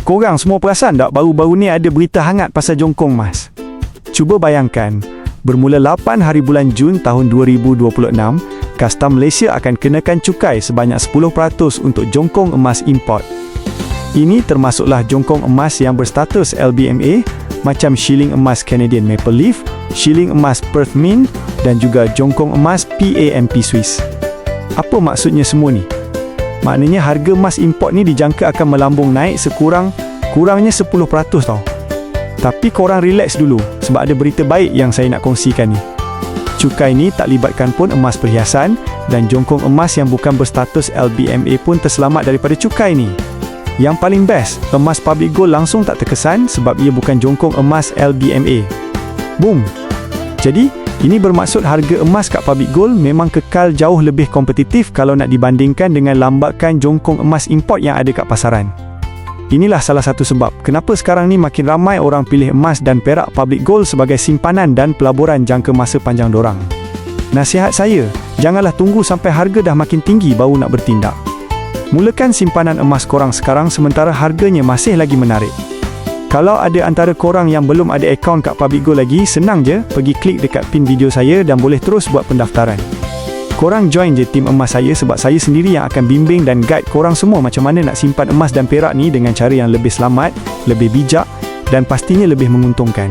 Korang semua perasan tak baru-baru ni ada berita hangat pasal jongkong emas? Cuba bayangkan, bermula 8 hari bulan Jun tahun 2026, Kastam Malaysia akan kenakan cukai sebanyak 10% untuk jongkong emas import. Ini termasuklah jongkong emas yang berstatus LBMA macam shilling emas Canadian Maple Leaf, shilling emas Perth Mint dan juga jongkong emas PAMP Swiss. Apa maksudnya semua ni? Maknanya harga emas import ni dijangka akan melambung naik kurangnya 10% tau. Tapi korang relax dulu sebab ada berita baik yang saya nak kongsikan ni. Cukai ni tak libatkan pun emas perhiasan dan jongkong emas yang bukan berstatus LBMA pun terselamat daripada cukai ni. Yang paling best, emas public gold langsung tak terkesan sebab ia bukan jongkong emas LBMA. Boom! Jadi, ini bermaksud harga emas kat public gold memang kekal jauh lebih kompetitif kalau nak dibandingkan dengan lambakan jongkong emas import yang ada kat pasaran. Inilah salah satu sebab kenapa sekarang ni makin ramai orang pilih emas dan perak public gold sebagai simpanan dan pelaburan jangka masa panjang dorang. Nasihat saya, janganlah tunggu sampai harga dah makin tinggi baru nak bertindak. Mulakan simpanan emas korang sekarang sementara harganya masih lagi menarik. Kalau ada antara korang yang belum ada akaun kat Public Gold lagi, senang je, pergi klik dekat pin video saya dan boleh terus buat pendaftaran. Korang join je tim emas saya sebab saya sendiri yang akan bimbing dan guide korang semua macam mana nak simpan emas dan perak ni dengan cara yang lebih selamat, lebih bijak dan pastinya lebih menguntungkan.